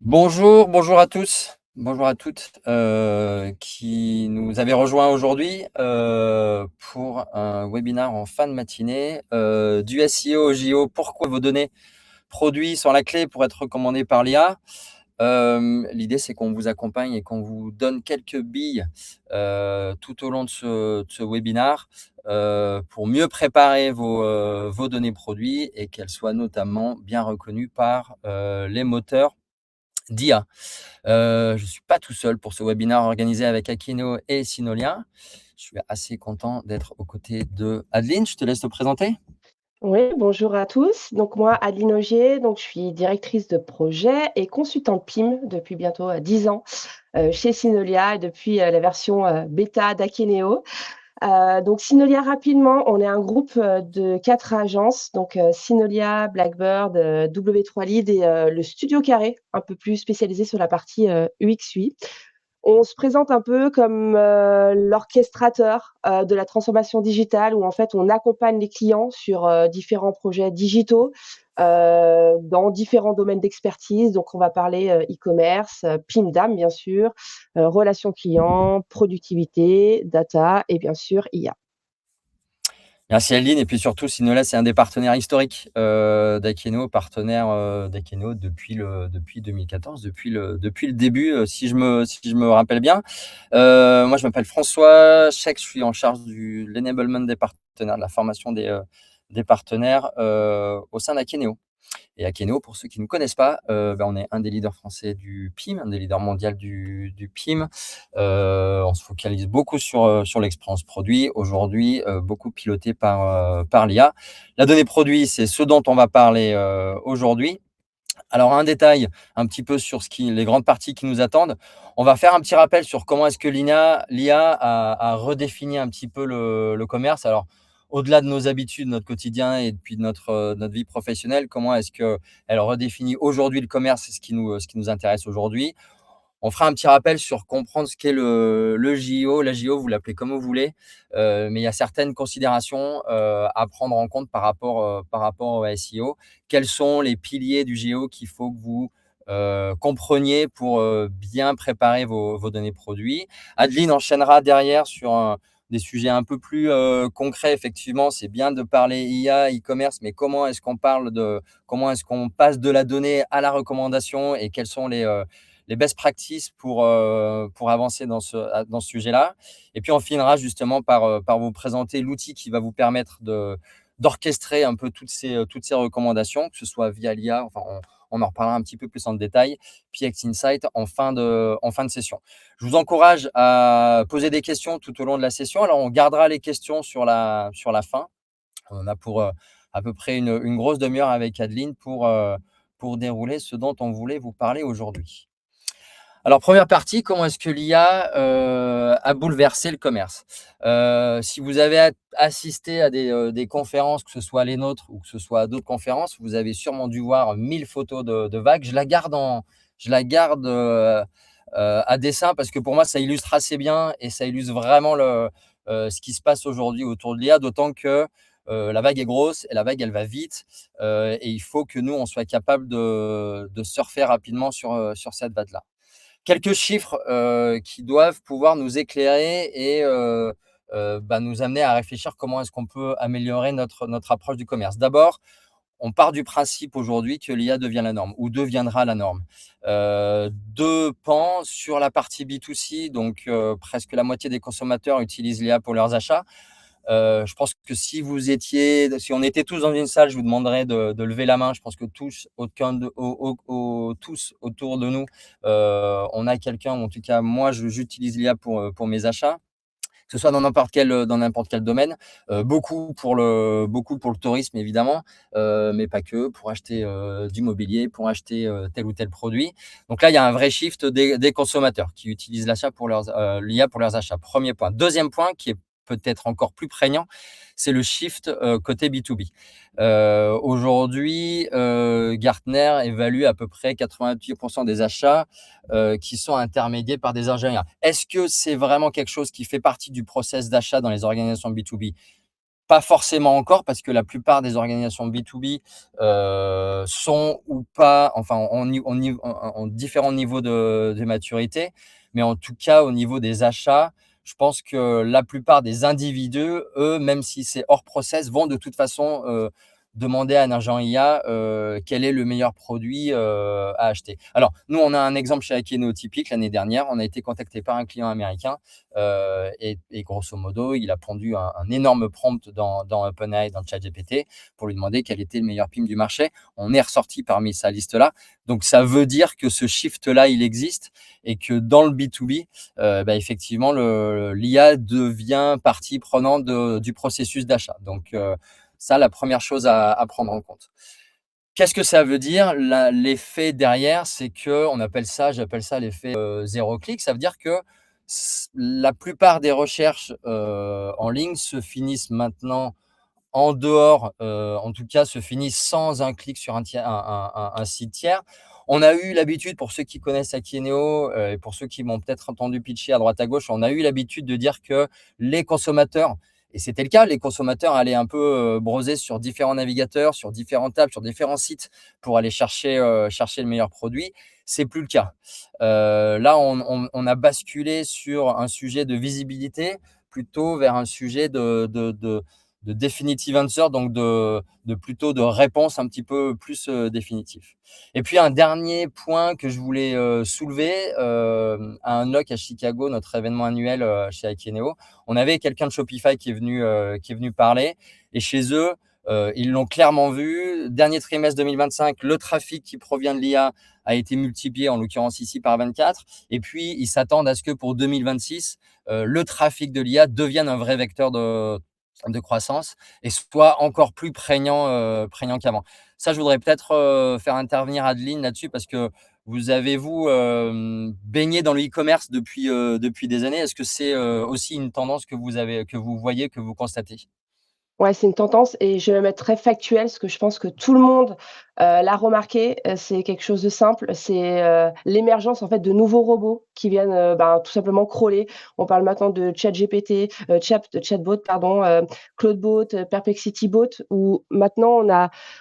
Bonjour, bonjour à tous, bonjour à toutes, qui nous avez rejoints aujourd'hui, pour un webinaire en fin de matinée, du SEO au JO. Pourquoi vos données produits sont la clé pour être recommandés par l'IA? L'idée, c'est qu'on vous accompagne et qu'on vous donne quelques billes, tout au long de ce webinaire, pour mieux préparer vos données produits et qu'elles soient notamment bien reconnues par, les moteurs d'IA. Je ne suis pas tout seul pour ce webinaire organisé avec Akino et Synolia. Je suis assez content d'être aux côtés de Adeline. Je te laisse te présenter. Oui, bonjour à tous. Donc moi, Adeline Augier, donc je suis directrice de projet et consultante PIM depuis bientôt 10 ans chez Synolia et depuis la version bêta d'Akeneo. Donc Synolia rapidement, on est un groupe de 4 agences, donc Synolia, Blackbird, W3 Lead et le Studio Carré, un peu plus spécialisé sur la partie UX/UI. On se présente un peu comme, l'orchestrateur, de la transformation digitale où en fait on accompagne les clients sur, différents projets digitaux, dans différents domaines d'expertise. Donc on va parler, e-commerce, PIM-DAM bien sûr, relations clients, productivité, data et bien sûr IA. Merci Adeline. Et puis surtout, Synolia, c'est un des partenaires historiques d'Akeno, partenaire d'Akeno depuis 2014, depuis le début, si je me rappelle bien. Moi, je m'appelle François Chec, je suis en charge de l'enablement des partenaires, de la formation des partenaires au sein d'Akeneo. Et Akeno, pour ceux qui ne connaissent pas, on est un des leaders français du PIM, un des leaders mondiaux du PIM. On se focalise beaucoup sur l'expérience produit. Aujourd'hui, beaucoup piloté par l'IA. La donnée produit, c'est ce dont on va parler aujourd'hui. Alors, un détail un petit peu sur les grandes parties qui nous attendent. On va faire un petit rappel sur comment est-ce que l'IA a redéfini un petit peu le commerce. Alors, au-delà de nos habitudes, notre quotidien et puis de notre vie professionnelle, comment est-ce qu'elle redéfinit aujourd'hui le commerce? C'est ce qui nous intéresse aujourd'hui. On fera un petit rappel sur comprendre ce qu'est le JO. La JO, vous l'appelez comme vous voulez, mais il y a certaines considérations à prendre en compte par rapport au SEO. Quels sont les piliers du JO qu'il faut que vous compreniez pour bien préparer vos données produits? Adeline enchaînera derrière sur des sujets un peu plus concrets. Effectivement, c'est bien de parler IA, e-commerce, mais comment est-ce qu'on passe de la donnée à la recommandation et quels sont les best practices pour avancer dans ce sujet-là. Et puis, on finira justement par vous présenter l'outil qui va vous permettre d'orchestrer un peu toutes ces recommandations, que ce soit via l'IA. Enfin, on en reparlera un petit peu plus en détail, PX Insight en fin de session. Je vous encourage à poser des questions tout au long de la session. Alors, on gardera les questions sur la fin. On a pour à peu près une grosse demi-heure avec Adeline pour dérouler ce dont on voulait vous parler aujourd'hui. Alors, première partie, comment est-ce que l'IA a bouleversé le commerce? Si vous avez assisté à des conférences, que ce soit les nôtres ou que ce soit à d'autres conférences, vous avez sûrement dû voir 1000 photos de vagues. Je la garde à dessein parce que pour moi, ça illustre assez bien et ça illustre vraiment ce qui se passe aujourd'hui autour de l'IA, d'autant que la vague est grosse et la vague, elle va vite, et il faut que nous, on soit capable de surfer rapidement sur cette vague-là. Quelques chiffres qui doivent pouvoir nous éclairer et nous amener à réfléchir comment est-ce qu'on peut améliorer notre approche du commerce. D'abord, on part du principe aujourd'hui que l'IA devient la norme ou deviendra la norme. 2 pans sur la partie B2C, donc presque la moitié des consommateurs utilisent l'IA pour leurs achats. Je pense que si on était tous dans une salle, je vous demanderais de lever la main. Je pense que tous autour de nous, on a quelqu'un, ou en tout cas moi, j'utilise l'IA pour mes achats, que ce soit dans n'importe quel domaine. Beaucoup pour le tourisme évidemment, mais pas que, pour acheter du mobilier, pour acheter tel ou tel produit. Donc là, il y a un vrai shift des consommateurs qui utilisent l'IA pour leurs achats. Premier point. Deuxième point qui est peut-être encore plus prégnant, c'est le shift côté B2B. Aujourd'hui, Gartner évalue à peu près 88% des achats qui sont intermédiés par des ingénieurs. Est-ce que c'est vraiment quelque chose qui fait partie du process d'achat dans les organisations B2B? Pas forcément encore, parce que la plupart des organisations B2B sont ou pas, enfin, ont différents niveaux de maturité. Mais en tout cas, au niveau des achats, je pense que la plupart des individus, eux, même si c'est hors process, vont de toute façon demander à un agent IA quel est le meilleur produit à acheter. Alors, nous, on a un exemple chez Akeno typique. L'année dernière, on a été contacté par un client américain et grosso modo, il a pondu un énorme prompt dans OpenAI, dans ChatGPT, pour lui demander quel était le meilleur PIM du marché. On est ressorti parmi sa liste-là. Donc, ça veut dire que ce shift-là, il existe et que dans le B2B, effectivement, l'IA devient partie prenante du processus d'achat. Donc, ça, la première chose à prendre en compte. Qu'est-ce que ça veut dire? L'effet derrière, c'est que j'appelle ça l'effet zéro clic. Ça veut dire que la plupart des recherches en ligne se finissent maintenant en dehors, en tout cas, se finissent sans un clic sur un site tiers. On a eu l'habitude, pour ceux qui connaissent Akieneo et pour ceux qui m'ont peut-être entendu pitcher à droite à gauche, on a eu l'habitude de dire que les consommateurs, et c'était le cas, les consommateurs allaient un peu browser sur différents navigateurs, sur différentes tables, sur différents sites pour aller chercher le meilleur produit. C'est plus le cas. Là, on a basculé sur un sujet de visibilité plutôt vers un sujet de definitive answer, donc plutôt de réponse un petit peu plus définitive. Et puis un dernier point que je voulais soulever, à Unlock à Chicago, notre événement annuel chez Akieneo, on avait quelqu'un de Shopify qui est venu parler, et chez eux, ils l'ont clairement vu. Dernier trimestre 2025, le trafic qui provient de l'IA a été multiplié, en l'occurrence ici, par 24. Et puis, ils s'attendent à ce que pour 2026, le trafic de l'IA devienne un vrai vecteur de croissance et soit encore plus prégnant qu'avant. Ça, je voudrais peut-être faire intervenir Adeline là-dessus, parce que vous avez, vous, baigné dans le e-commerce depuis des années. Est-ce que c'est aussi une tendance que vous voyez, que vous constatez? Ouais, c'est une tendance et je vais même être très factuelle parce que je pense que tout le monde, l'a remarqué. C'est quelque chose de simple, c'est, l'émergence en fait de nouveaux robots qui viennent, tout simplement crawler. On parle maintenant de ChatGPT, Chatbot pardon, Claudebot, PerplexityBot, où maintenant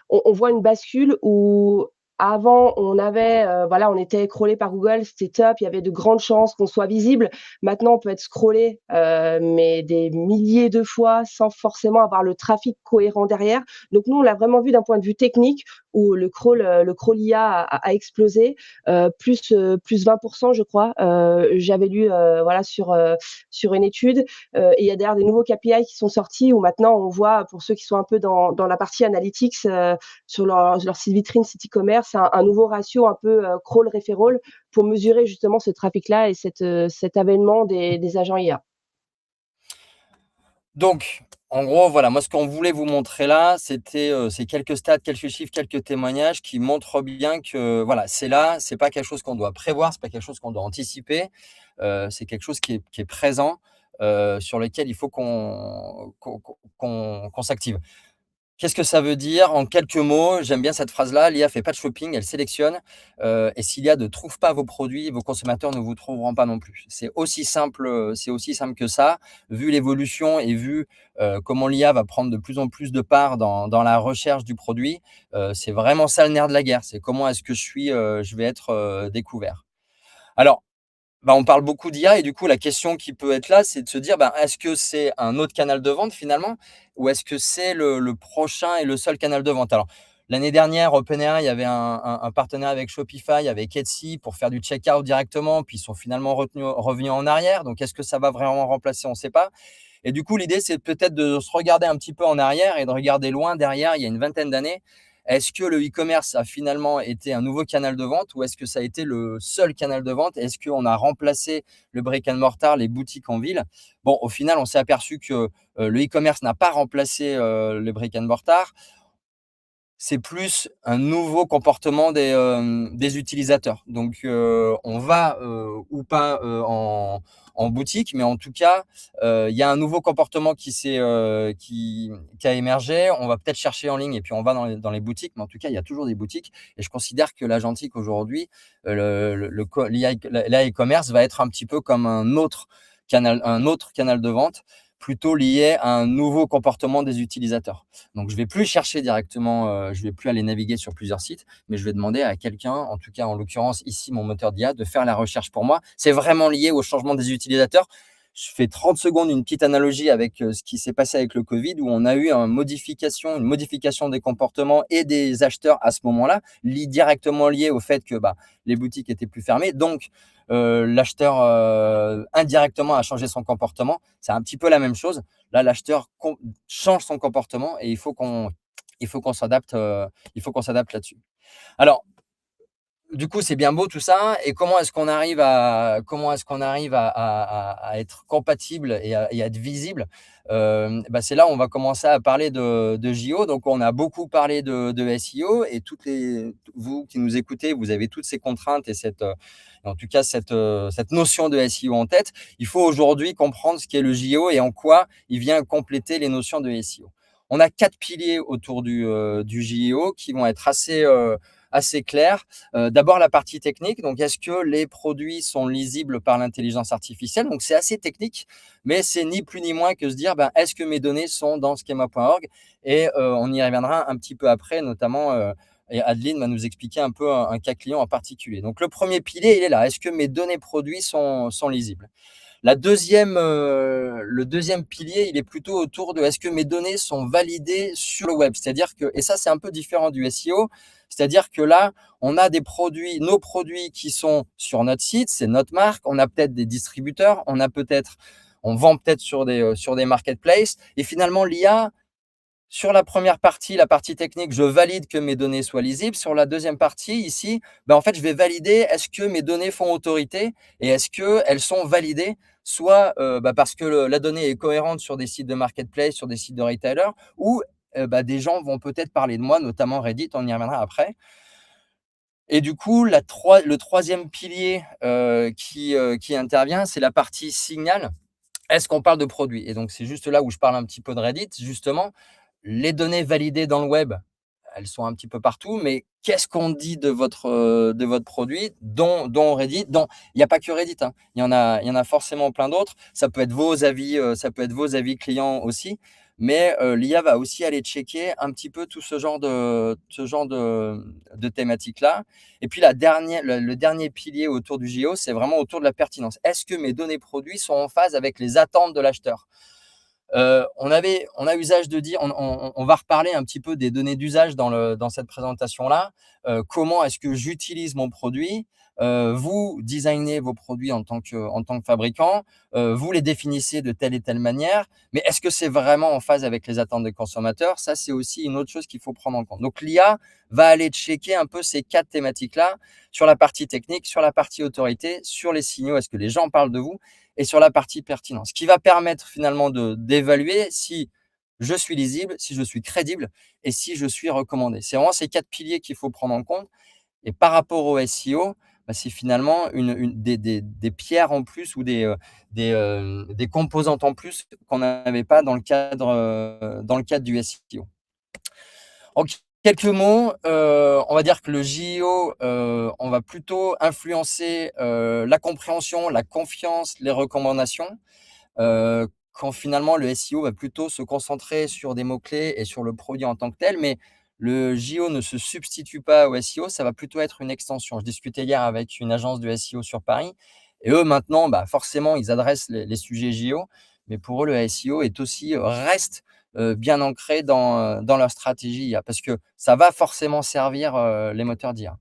on voit une bascule où avant on avait, voilà, on était crawlé par Google, c'était top, il y avait de grandes chances qu'on soit visible. Maintenant on peut être scrollé, mais des milliers de fois sans forcément avoir le trafic cohérent derrière. Donc nous, on l'a vraiment vu d'un point de vue technique où le crawl IA a explosé, plus 20 je crois, j'avais lu, voilà sur une étude, et il y a d'ailleurs des nouveaux KPI qui sont sortis où maintenant on voit, pour ceux qui sont un peu dans la partie analytics, sur leur site vitrine, site e-commerce, un nouveau ratio un peu, crawl referral pour mesurer justement ce trafic-là et cet avènement des agents IA. Donc, en gros, voilà, moi, ce qu'on voulait vous montrer là, c'était ces quelques stats, quelques chiffres, quelques témoignages qui montrent bien que, voilà, c'est là, c'est pas quelque chose qu'on doit prévoir, c'est pas quelque chose qu'on doit anticiper, c'est quelque chose qui est présent, sur lequel il faut qu'on s'active. Qu'est-ce que ça veut dire? En quelques mots, j'aime bien cette phrase-là: «L'IA fait pas de shopping, elle sélectionne», et si l'IA ne trouve pas vos produits, vos consommateurs ne vous trouveront pas non plus. C'est aussi simple que ça. Vu l'évolution et vu, comment l'IA va prendre de plus en plus de part dans la recherche du produit, c'est vraiment ça le nerf de la guerre. C'est comment est-ce que je vais être découvert? Alors, on parle beaucoup d'IA, et du coup, la question qui peut être là, c'est de se dire, est-ce que c'est un autre canal de vente finalement, ou est-ce que c'est le prochain et le seul canal de vente? Alors, l'année dernière, OpenAI avait un partenariat avec Shopify, avec Etsy, pour faire du checkout directement, puis ils sont finalement revenus en arrière. Donc, est-ce que ça va vraiment remplacer? On ne sait pas. Et du coup, l'idée, c'est peut-être de se regarder un petit peu en arrière et de regarder loin derrière, il y a une vingtaine d'années. Est-ce que le e-commerce a finalement été un nouveau canal de vente, ou est-ce que ça a été le seul canal de vente? Est-ce qu'on a remplacé le brick and mortar, les boutiques en ville? Bon, au final, on s'est aperçu que le e-commerce n'a pas remplacé le brick and mortar. C'est plus un nouveau comportement des utilisateurs. Donc, on va ou pas en boutique, mais en tout cas, il y a un nouveau comportement qui a émergé. On va peut-être chercher en ligne et puis on va dans les boutiques, mais en tout cas, il y a toujours des boutiques. Et je considère que l'agentique aujourd'hui, l'IA e-commerce va être un petit peu comme un autre canal de vente, plutôt liées à un nouveau comportement des utilisateurs. Donc je vais plus chercher directement, je vais plus aller naviguer sur plusieurs sites, mais je vais demander à quelqu'un, en tout cas en l'occurrence ici mon moteur d'IA, de faire la recherche pour moi. C'est vraiment lié au changement des utilisateurs. Je fais 30 secondes une petite analogie avec ce qui s'est passé avec le Covid, où on a eu une modification des comportements et des acheteurs à ce moment-là, directement lié au fait que les boutiques étaient plus fermées. Donc, l'acheteur indirectement a changé son comportement. C'est un petit peu la même chose. Là, l'acheteur change son comportement et il faut qu'on s'adapte là-dessus. Alors, du coup, c'est bien beau tout ça. Et comment est-ce qu'on arrive à être compatible et à être visible? C'est là où on va commencer à parler de JO. Donc, on a beaucoup parlé de SEO et vous qui nous écoutez, vous avez toutes ces contraintes et en tout cas cette notion de SEO en tête. Il faut aujourd'hui comprendre ce qu'est le JO et en quoi il vient compléter les notions de SEO. On a 4 piliers autour du JO qui vont être assez clairs. D'abord, la partie technique. Donc, est-ce que les produits sont lisibles par l'intelligence artificielle? Donc, c'est assez technique, mais c'est ni plus ni moins que se dire, est-ce que mes données sont dans schema.org? Et on y reviendra un petit peu après, notamment, et Adeline va nous expliquer un peu un cas client en particulier. Donc, le premier pilier, il est là. Est-ce que mes données produits sont lisibles? Le deuxième pilier, il est plutôt autour de est-ce que mes données sont validées sur le web? C'est-à-dire que, et ça, c'est un peu différent du SEO, c'est-à-dire que là, on a nos produits qui sont sur notre site, c'est notre marque, on a peut-être des distributeurs, on vend peut-être sur des marketplaces, et finalement, l'IA, sur la première partie, la partie technique, je valide que mes données soient lisibles. Sur la deuxième partie, ici, en fait, je vais valider est-ce que mes données font autorité et est-ce qu'elles sont validées, soit parce que la donnée est cohérente sur des sites de marketplace, sur des sites de retailers, ou des gens vont peut-être parler de moi, notamment Reddit, on y reviendra après. Et du coup, le troisième pilier qui intervient, c'est la partie signal. Est-ce qu'on parle de produit? Et donc, c'est juste là où je parle un petit peu de Reddit, justement. Les données validées dans le web, elles sont un petit peu partout, mais qu'est-ce qu'on dit de votre produit, dont Reddit, il n'y a pas que Reddit, hein. Il y en a forcément plein d'autres. Ça peut être vos avis clients aussi, mais l'IA va aussi aller checker un petit peu tout ce genre de thématiques-là. Et puis le dernier pilier autour du JO, c'est vraiment autour de la pertinence. Est-ce que mes données produits sont en phase avec les attentes de l'acheteur? On a usage de dire, on va reparler un petit peu des données d'usage dans cette présentation-là. Comment est-ce que j'utilise mon produit? Vous designez vos produits en tant que fabricant, vous les définissez de telle et telle manière, mais est-ce que c'est vraiment en phase avec les attentes des consommateurs? Ça, c'est aussi une autre chose qu'il faut prendre en compte. Donc l'IA va aller checker un peu ces 4 thématiques-là sur la partie technique, sur la partie autorité, sur les signaux, est-ce que les gens parlent de vous? Et sur la partie pertinence, ce qui va permettre finalement d'évaluer si je suis lisible, si je suis crédible et si je suis recommandé. C'est vraiment ces 4 piliers qu'il faut prendre en compte. Et par rapport au SEO, c'est finalement des pierres en plus ou des composantes en plus qu'on n'avait pas dans le cadre du SEO. En quelques mots, on va dire que le JO, on va plutôt influencer la compréhension, la confiance, les recommandations, quand finalement le SEO va plutôt se concentrer sur des mots-clés et sur le produit en tant que tel. Mais le JO ne se substitue pas au SEO, ça va plutôt être une extension. Je discutais hier avec une agence de SEO sur Paris et eux maintenant, forcément, ils adressent les sujets JO, mais pour eux, le SEO reste bien ancré dans leur stratégie IA, parce que ça va forcément servir les moteurs d'IA.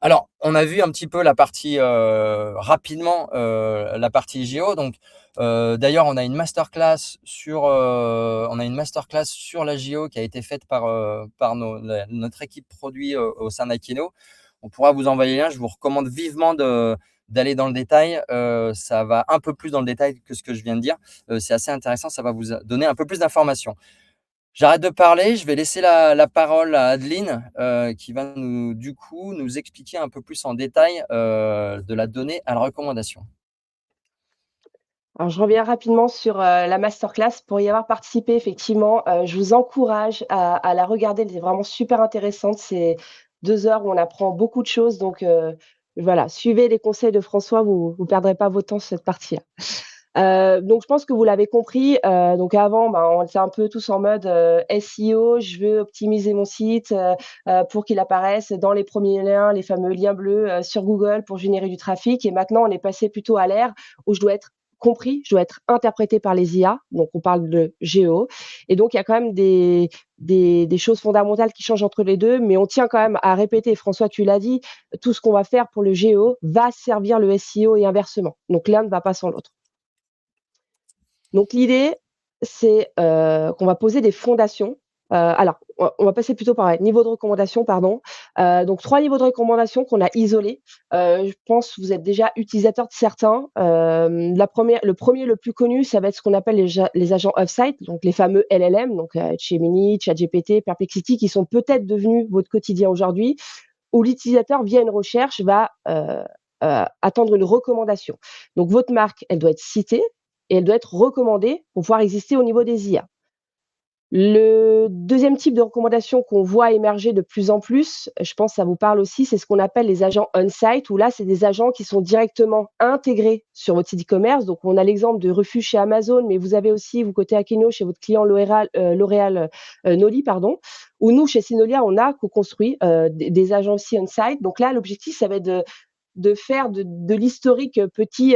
Alors, on a vu un petit peu la partie rapidement, la partie JO. Donc, d'ailleurs, on a une masterclass sur la JO qui a été faite par notre équipe produit au sein d'Akeno. On pourra vous envoyer le lien. Je vous recommande vivement d'aller dans le détail. Ça va un peu plus dans le détail que ce que je viens de dire. C'est assez intéressant. Ça va vous donner un peu plus d'informations. J'arrête de parler, je vais laisser la parole à Adeline, qui va nous expliquer un peu plus en détail, de la donnée à la recommandation. Alors, je reviens rapidement sur, la masterclass. Pour y avoir participé, effectivement, je vous encourage à la regarder. Elle est vraiment super intéressante. C'est 2 heures où on apprend beaucoup de choses, donc voilà, suivez les conseils de François, vous perdrez pas votre temps sur cette partie-là. Donc je pense que vous l'avez compris, donc avant, ben, on était un peu tous en mode, SEO, je veux optimiser mon site, pour qu'il apparaisse dans les premiers liens, les fameux liens bleus, sur Google pour générer du trafic et maintenant on est passé plutôt à l'ère où je dois être compris, je dois être interprété par les IA, donc on parle de GEO et donc il y a quand même des choses fondamentales qui changent entre les 2, mais on tient quand même à répéter, François, tu l'as dit, tout ce qu'on va faire pour le GEO va servir le SEO et inversement, donc l'un ne va pas sans l'autre. Donc l'idée, c'est, qu'on va poser des fondations. Alors, on va passer plutôt par les niveaux de recommandation, pardon. Donc 3 niveaux de recommandation qu'on a isolés. Je pense que vous êtes déjà utilisateur de certains. Le premier, le plus connu, ça va être ce qu'on appelle les agents off-site, donc les fameux LLM, donc Gemini, ChatGPT, Perplexity, qui sont peut-être devenus votre quotidien aujourd'hui, où l'utilisateur, via une recherche, va, attendre une recommandation. Donc votre marque, elle doit être citée et elle doit être recommandée pour pouvoir exister au niveau des IA. Le deuxième type de recommandation qu'on voit émerger de plus en plus, je pense que ça vous parle aussi, c'est ce qu'on appelle les agents on-site, où là, c'est des agents qui sont directement intégrés sur votre site e-commerce. Donc, on a l'exemple de Refuge chez Amazon, mais vous avez aussi, vous, côté Akeneo, chez votre client L'Oréal Noli, pardon, où nous, chez Synolia, on a co-construit des agents aussi on-site. Donc là, l'objectif, ça va être de faire de l'historique petit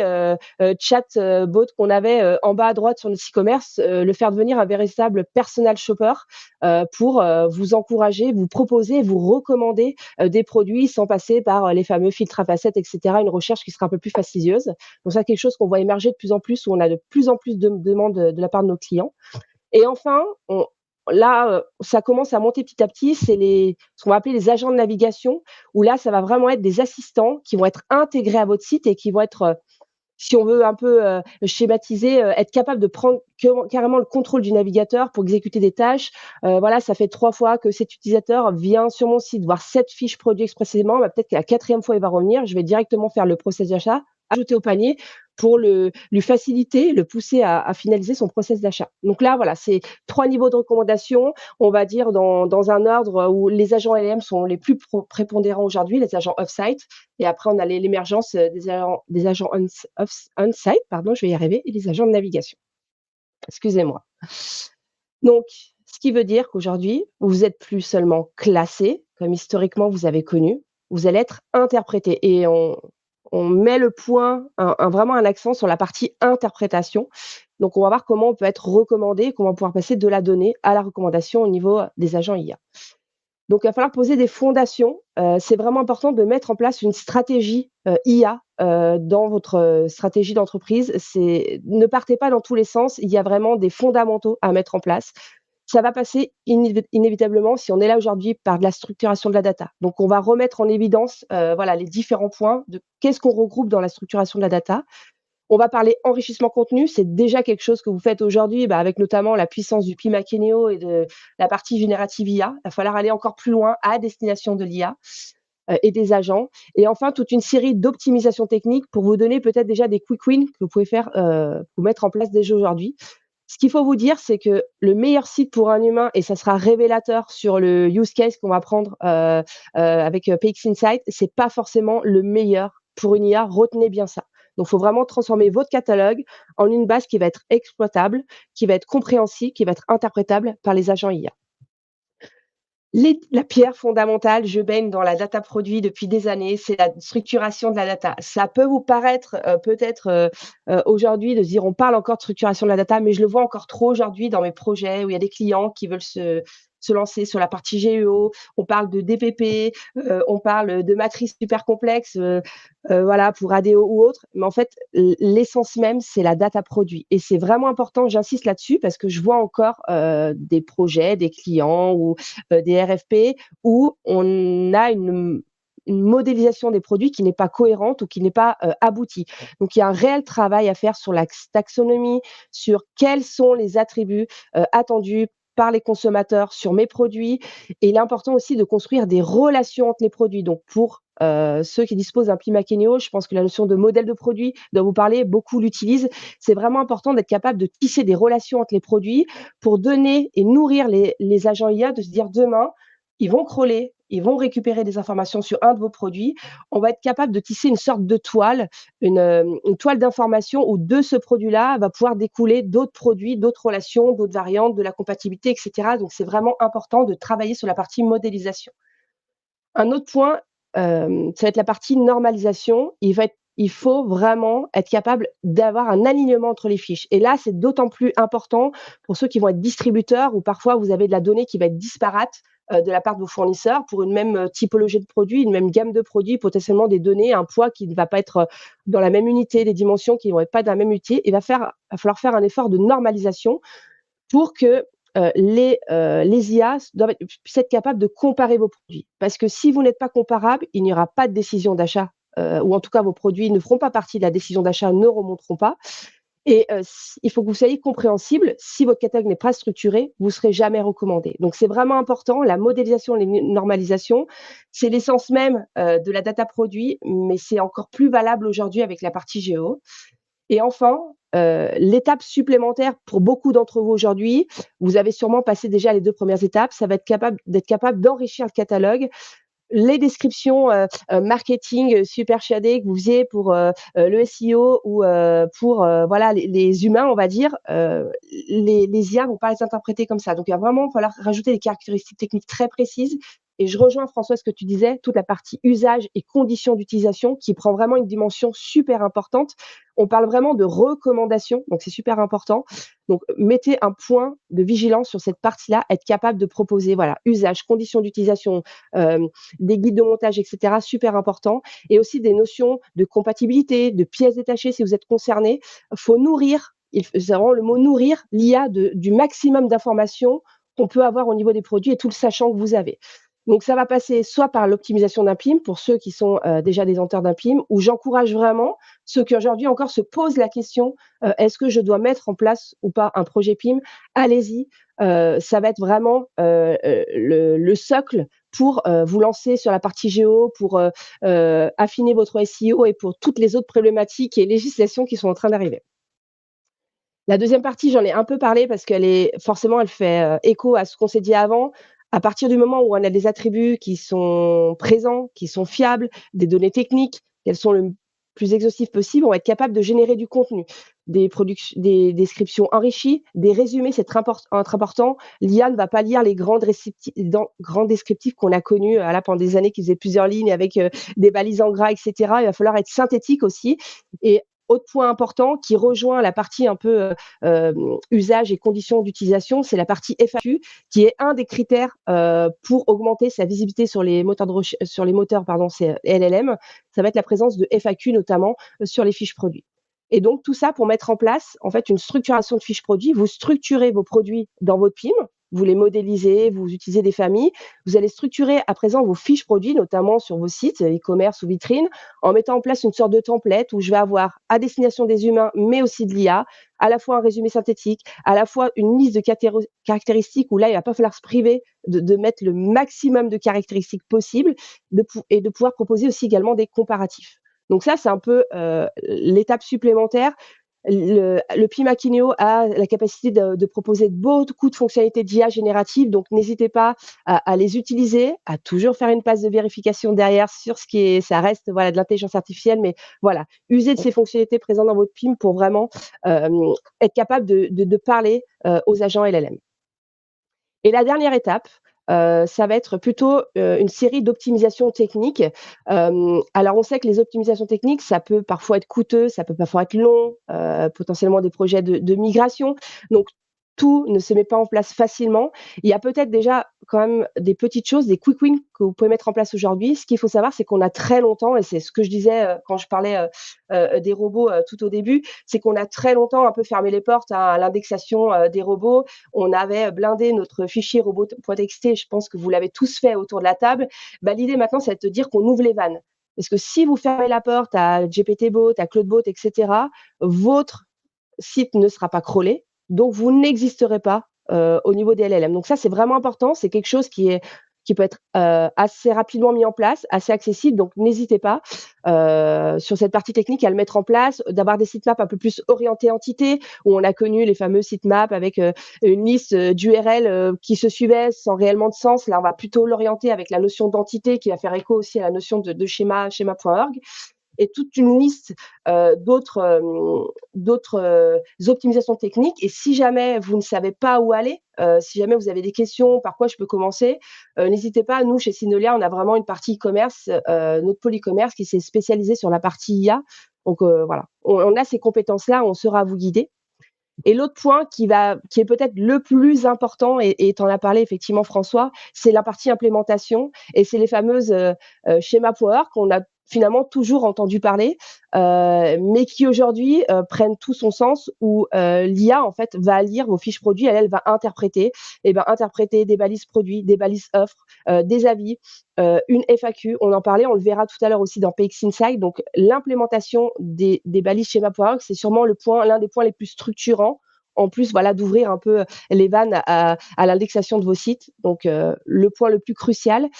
chat bot qu'on avait en bas à droite sur notre e-commerce, le faire devenir un véritable personal shopper pour vous encourager, vous proposer, vous recommander des produits sans passer par les fameux filtres à facettes, etc. Une recherche qui sera un peu plus fastidieuse. Donc ça, quelque chose qu'on voit émerger de plus en plus, où on a de plus en plus de demandes de la part de nos clients. Et enfin, là, ça commence à monter petit à petit, c'est ce qu'on va appeler les agents de navigation, où là, ça va vraiment être des assistants qui vont être intégrés à votre site et qui vont être, si on veut un peu, schématiser, être capable de prendre carrément le contrôle du navigateur pour exécuter des tâches. Voilà, ça fait 3 fois que cet utilisateur vient sur mon site voir cette fiche produit expressément, bah, peut-être que la 4e fois, il va revenir, je vais directement faire le process d'achat, ajouter au panier pour lui faciliter, le pousser à finaliser son process d'achat. Donc là, voilà, c'est 3 niveaux de recommandation, on va dire dans un ordre où les agents LLM sont les plus prépondérants aujourd'hui, les agents off-site et après on a l'émergence, des agents on-site, pardon, je vais y arriver, et les agents de navigation. Excusez-moi. Donc, ce qui veut dire qu'aujourd'hui, vous êtes plus seulement classé, comme historiquement vous avez connu, vous allez être interprété et on met le point, vraiment un accent sur la partie interprétation. Donc on va voir comment on peut être recommandé, comment on va pouvoir passer de la donnée à la recommandation au niveau des agents IA. Donc il va falloir poser des fondations. C'est vraiment important de mettre en place une stratégie, IA, dans votre, stratégie d'entreprise. Ne partez pas dans tous les sens, il y a vraiment des fondamentaux à mettre en place. Ça va passer inévitablement, si on est là aujourd'hui, par de la structuration de la data. Donc on va remettre en évidence, voilà, les différents points de qu'est-ce qu'on regroupe dans la structuration de la data. On va parler enrichissement contenu, c'est déjà quelque chose que vous faites aujourd'hui, bah, avec notamment la puissance du PIM Akeneo et de la partie générative IA. Il va falloir aller encore plus loin à destination de l'IA, et des agents. Et enfin, toute une série d'optimisations techniques pour vous donner peut-être déjà des quick wins que vous pouvez faire, vous mettre en place déjà aujourd'hui. Ce qu'il faut vous dire, c'est que le meilleur site pour un humain, et ça sera révélateur sur le use case qu'on va prendre avec PX Insight, c'est pas forcément le meilleur pour une IA. Retenez bien ça. Donc, il faut vraiment transformer votre catalogue en une base qui va être exploitable, qui va être compréhensible, qui va être interprétable par les agents IA. La pierre fondamentale, je baigne dans la data produit depuis des années, c'est la structuration de la data. Ça peut vous paraître, peut-être, aujourd'hui de se dire: «On parle encore de structuration de la data», mais je le vois encore trop aujourd'hui dans mes projets où il y a des clients qui veulent se lancer sur la partie GEO. On parle de DPP, on parle de matrices super complexes, voilà, pour ADO ou autre. Mais en fait, l'essence même, c'est la data produit et c'est vraiment important, j'insiste là-dessus parce que je vois encore, des projets, des clients ou des RFP où on a une modélisation des produits qui n'est pas cohérente ou qui n'est pas aboutie. Donc il y a un réel travail à faire sur la taxonomie, sur quels sont les attributs attendus par les consommateurs sur mes produits. Et il est important aussi de construire des relations entre les produits. Donc pour ceux qui disposent d'un PIM Akeneo, je pense que la notion de modèle de produit dont vous parlez, beaucoup l'utilisent. C'est vraiment important d'être capable de tisser des relations entre les produits pour donner et nourrir les agents IA, de se dire demain, ils vont crawler, ils vont récupérer des informations sur un de vos produits. On va être capable de tisser une sorte de toile, une toile d'information où de ce produit-là va pouvoir découler d'autres produits, d'autres relations, d'autres variantes, de la compatibilité, et cetera. Donc c'est vraiment important de travailler sur la partie modélisation. Un autre point, ça va être la partie normalisation. Il faut vraiment être capable d'avoir un alignement entre les fiches et là, c'est d'autant plus important pour ceux qui vont être distributeurs ou parfois vous avez de la donnée qui va être disparate, de la part de vos fournisseurs pour une même, typologie de produits, une même gamme de produits, potentiellement des données, un poids qui ne va pas être, dans la même unité, des dimensions qui ne vont être pas dans la même unité. Va falloir faire un effort de normalisation pour que les IA puissent être capables de comparer vos produits. Parce que si vous n'êtes pas comparable, il n'y aura pas de décision d'achat, ou en tout cas vos produits ne feront pas partie de la décision d'achat, ne remonteront pas. Et il faut que vous soyez compréhensible. Si votre catalogue n'est pas structuré, vous ne serez jamais recommandé. Donc c'est vraiment important. La modélisation, les normalisations, c'est l'essence même de la data produit, mais c'est encore plus valable aujourd'hui avec la partie géo. Et enfin, l'étape supplémentaire pour beaucoup d'entre vous aujourd'hui, vous avez sûrement passé déjà les 2 premières étapes, ça va être d'être capable d'enrichir le catalogue. Les descriptions, marketing, super shadées que vous faisiez pour, le SEO ou, pour, voilà les humains, on va dire, les IA vont pas les interpréter comme ça. Donc il va vraiment falloir rajouter des caractéristiques techniques très précises et je rejoins François ce que tu disais, toute la partie usage et conditions d'utilisation qui prend vraiment une dimension super importante. On parle vraiment de recommandations, donc c'est super important. Donc mettez un point de vigilance sur cette partie-là, être capable de proposer, voilà, usage, conditions d'utilisation, des guides de montage, et cetera, super important. Et aussi des notions de compatibilité, de pièces détachées si vous êtes concerné. Faut nourrir, c'est vraiment le mot nourrir, l'IA du maximum d'informations qu'on peut avoir au niveau des produits et tout le sachant que vous avez. Donc ça va passer soit par l'optimisation d'un PIM pour ceux qui sont déjà détenteurs d'un PIM, où j'encourage vraiment ceux qui aujourd'hui encore se posent la question est-ce que je dois mettre en place ou pas un projet PIM? Allez-y, ça va être vraiment le socle pour vous lancer sur la partie géo, pour affiner votre SEO et pour toutes les autres problématiques et législations qui sont en train d'arriver. La deuxième partie, j'en ai un peu parlé parce qu'elle est forcément, elle fait écho à ce qu'on s'est dit avant. À partir du moment où on a des attributs qui sont présents, qui sont fiables, des données techniques, qu'elles sont le plus exhaustives possible, on va être capable de générer du contenu, des descriptions enrichies, des résumés, c'est très important. L'IA ne va pas lire les grands descriptifs qu'on a connus là, pendant des années qui faisaient plusieurs lignes avec des balises en gras, etc. Il va falloir être synthétique aussi. Et autre point important qui rejoint la partie un peu usage et conditions d'utilisation, c'est la partie FAQ qui est un des critères pour augmenter sa visibilité sur les moteurs c'est LLM. Ça va être la présence de FAQ notamment sur les fiches produits. Et donc tout ça pour mettre en place en fait une structuration de fiches produits. Vous structurez vos produits dans votre PIM, vous les modélisez, vous utilisez des familles. Vous allez structurer à présent vos fiches produits, notamment sur vos sites e-commerce ou vitrines, en mettant en place une sorte de template où je vais avoir à destination des humains, mais aussi de l'IA, à la fois un résumé synthétique, à la fois une liste de caractéristiques où là, il va pas falloir se priver de mettre le maximum de caractéristiques possibles et de pouvoir proposer aussi également des comparatifs. Donc ça, c'est un peu l'étape supplémentaire. Le PIM Akineo a la capacité de proposer beaucoup de fonctionnalités d'IA générative, donc n'hésitez pas à les utiliser, à toujours faire une passe de vérification derrière sur ce qui est, ça reste voilà de l'intelligence artificielle, mais voilà, usez de ces fonctionnalités présentes dans votre PIM pour vraiment être capable de parler aux agents LLM. Et la dernière étape, ça va être plutôt, une série d'optimisations techniques. Alors on sait que les optimisations techniques, ça peut parfois être coûteux, ça peut parfois être long, potentiellement des projets de migration. Donc tout ne se met pas en place facilement. Il y a peut-être déjà quand même des petites choses, des quick wins que vous pouvez mettre en place aujourd'hui. Ce qu'il faut savoir, c'est qu'on a très longtemps, et c'est ce que je disais, quand je parlais, des robots, tout au début, c'est qu'on a très longtemps un peu fermé les portes à l'indexation, des robots. On avait blindé notre fichier robot.txt, je pense que vous l'avez tous fait autour de la table. Bah, l'idée maintenant, c'est de te dire qu'on ouvre les vannes. Parce que si vous fermez la porte à GPTBot, à Claudebot, et cetera, votre site ne sera pas crawlé, donc vous n'existerez pas au niveau des LLM. Donc ça, c'est vraiment important. C'est quelque chose qui est qui peut être, assez rapidement mis en place, assez accessible. Donc n'hésitez pas, sur cette partie technique à le mettre en place, d'avoir des sitemap un peu plus orientés entités, où on a connu les fameux sitemap avec, une liste, d'URL, qui se suivaient sans réellement de sens. Là, on va plutôt l'orienter avec la notion d'entité qui va faire écho aussi à la notion de schéma.org et toute une liste d'autres optimisations techniques. Et si jamais vous ne savez pas où aller, si jamais vous avez des questions, par quoi je peux commencer, n'hésitez pas. Nous, chez Synolia, on a vraiment une partie e-commerce, notre pôle e-commerce qui s'est spécialisé sur la partie IA. Donc voilà, on a ces compétences-là, on saura vous guider. Et l'autre point qui est peut-être le plus important et tu en as parlé effectivement François, c'est la partie implémentation et c'est les fameuses, schémas.org qu'on a finalement toujours entendu parler, mais qui aujourd'hui, prennent tout son sens où, l'IA en fait va lire vos fiches produits, elle va interpréter des balises produits, des balises offres, des avis, une FAQ. On en parlait, on le verra tout à l'heure aussi dans PX Insight. Donc l'implémentation des balises schéma.org, c'est sûrement l'un des points les plus structurants, en plus voilà, d'ouvrir un peu les vannes à l'indexation de vos sites. Donc le point le plus crucial.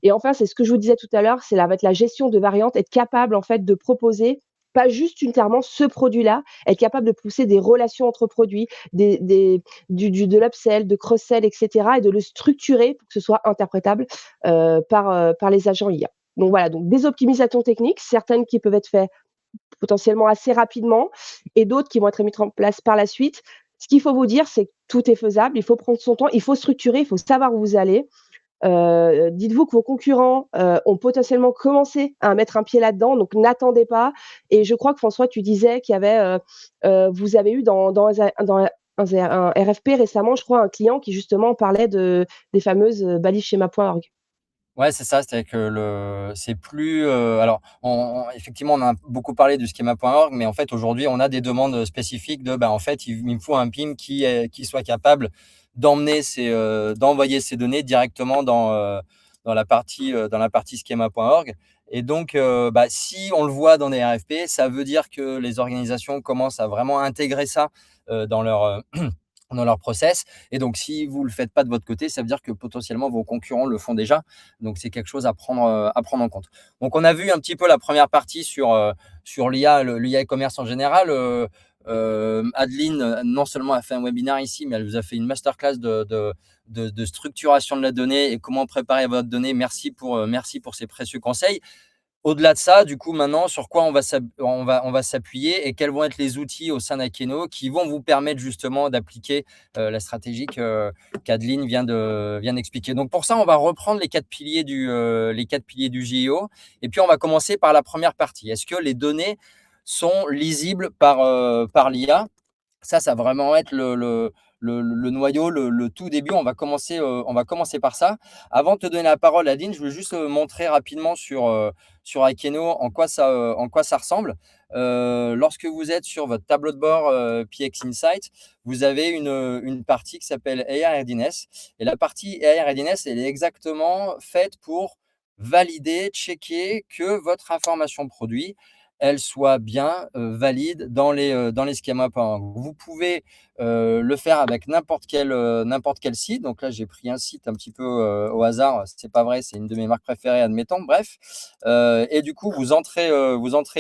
Et enfin, c'est ce que je vous disais tout à l'heure, c'est avec la gestion de variantes, être capable en fait de proposer pas juste uniquement ce produit-là, être capable de pousser des relations entre produits, de l'upsell, de cross-sell, etc., et de le structurer pour que ce soit interprétable par les agents IA. Donc voilà, donc des optimisations techniques, certaines qui peuvent être faites potentiellement assez rapidement et d'autres qui vont être mises en place par la suite. Ce qu'il faut vous dire, c'est que tout est faisable, il faut prendre son temps, il faut structurer, il faut savoir où vous allez. Dites-vous que vos concurrents, ont potentiellement commencé à mettre un pied là-dedans, donc n'attendez pas. Et je crois que François, tu disais qu'il y avait, vous avez eu un RFP récemment, je crois, un client qui justement parlait des fameuses, balises schéma.org. Ouais, c'est ça, c'est que c'est plus, alors effectivement, on a beaucoup parlé du schema.org, mais en fait, aujourd'hui, on a des demandes spécifiques en fait, il me faut un PIM qui soit capable d'envoyer ces données directement dans la partie schema.org. Et donc, si on le voit dans des RFP, ça veut dire que les organisations commencent à vraiment intégrer ça, dans leur process. Et donc, si vous ne le faites pas de votre côté, ça veut dire que potentiellement vos concurrents le font déjà. Donc, c'est quelque chose à prendre en compte. Donc, on a vu un petit peu la première partie sur l'IA, l'IA e-commerce en général. Adeline, non seulement a fait un webinaire ici, mais elle vous a fait une masterclass de structuration de la donnée et comment préparer votre donnée. Merci pour ces précieux conseils. Au-delà de ça, du coup, maintenant, sur quoi on va s'appuyer et quels vont être les outils au sein d'Akeno qui vont vous permettre justement d'appliquer la stratégie qu'Adeline vient d'expliquer. Donc pour ça, on va reprendre les quatre piliers du JIO et puis on va commencer par la première partie. Est-ce que les données sont lisibles par l'IA? Ça va vraiment être le noyau, le tout début. On va commencer par ça. Avant de te donner la parole, Adeline, je veux juste montrer rapidement sur Akeno en quoi ça ressemble. Lorsque vous êtes sur votre tableau de bord PX Insight, vous avez une partie qui s'appelle AI Readiness. Et la partie AI Readiness, elle est exactement faite pour valider, checker que votre information produit, elle soit bien valide dans les schémas. Vous pouvez le faire avec n'importe quel site. Donc là, j'ai pris un site un petit peu au hasard. C'est pas vrai, c'est une de mes marques préférées, admettons. Bref, et du coup, vous entrez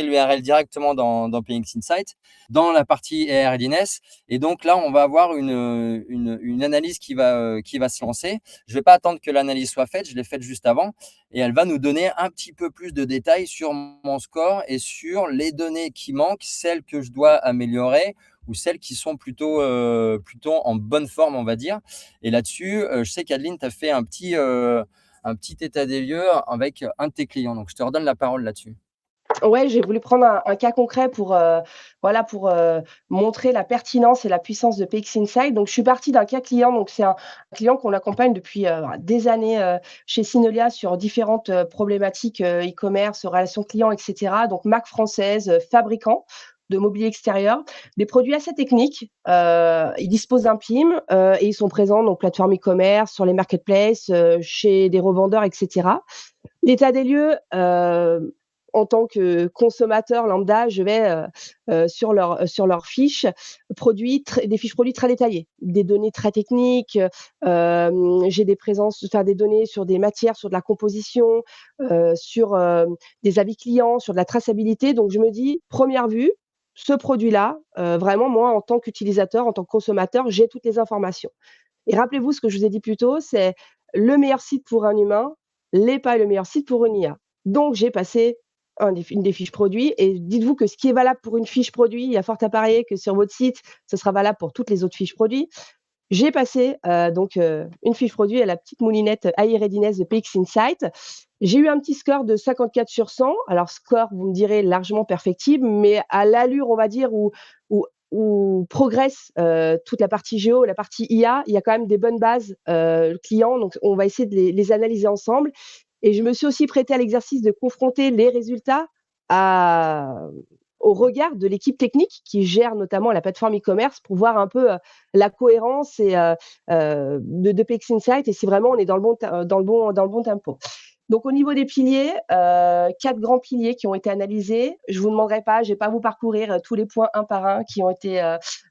l'URL directement dans PX Insight, dans la partie AI Readiness. Et donc là, on va avoir une analyse qui va se lancer. Je vais pas attendre que l'analyse soit faite, je l'ai faite juste avant. Et elle va nous donner un petit peu plus de détails sur mon score et sur les données qui manquent, celles que je dois améliorer ou celles qui sont plutôt en bonne forme, on va dire. Et là-dessus, je sais qu'Adeline, tu as fait un petit état des lieux avec un de tes clients. Donc, je te redonne la parole là-dessus. Ouais, j'ai voulu prendre un cas concret pour, voilà, pour, montrer la pertinence et la puissance de PX Insight. Donc je suis partie d'un cas client, donc c'est un client qu'on accompagne depuis, des années, chez Synolia sur différentes, problématiques, e-commerce, relations clients et cetera. Donc marque française, fabricant de mobilier extérieur, des produits assez techniques. Ils disposent d'un PIM, et ils sont présents donc plateforme e-commerce, sur les marketplaces, chez des revendeurs et cetera. L'état des lieux, en tant que consommateur lambda, je vais sur leur fiche produits, des fiches produits très détaillées, des données très techniques. J'ai des présences, enfin des données sur des matières, sur de la composition, sur des avis clients, sur de la traçabilité. Donc je me dis, première vue, ce produit-là, vraiment moi en tant qu'utilisateur, en tant que consommateur, j'ai toutes les informations. Et rappelez-vous ce que je vous ai dit plus tôt, c'est le meilleur site pour un humain l'est pas le meilleur site pour une IA. Donc j'ai passé une des fiches produits et dites-vous que ce qui est valable pour une fiche produit, il y a fort à parier que sur votre site, ce sera valable pour toutes les autres fiches produits. J'ai passé une fiche produit à la petite moulinette AI Readiness de PX Insight. J'ai eu un petit score de 54 sur 100. Alors score, vous me direz, largement perfectible, mais à l'allure, on va dire, où progresse toute la partie géo, la partie IA, il y a quand même des bonnes bases clients. Donc on va essayer de les analyser ensemble. Et je me suis aussi prêtée à l'exercice de confronter les résultats à au regard de l'équipe technique qui gère notamment la plateforme e-commerce pour voir un peu, la cohérence et de PX Insight et si vraiment on est dans le bon tempo. Donc au niveau des piliers, 4 grands piliers qui ont été analysés. Je vous demanderai pas, je vais pas vous parcourir, tous les points un par un qui ont été,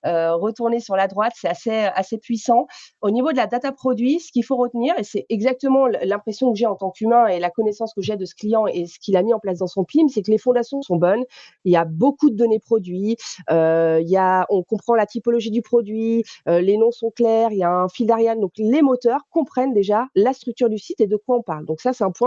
retournés sur la droite. C'est assez puissant. Au niveau de la data produit, ce qu'il faut retenir et c'est exactement l'impression que j'ai en tant qu'humain et la connaissance que j'ai de ce client et ce qu'il a mis en place dans son PIM, c'est que les fondations sont bonnes. Il y a beaucoup de données produits, on comprend la typologie du produit, les noms sont clairs, il y a un fil d'Ariane. Donc les moteurs comprennent déjà la structure du site et de quoi on parle. Donc ça, c'est un point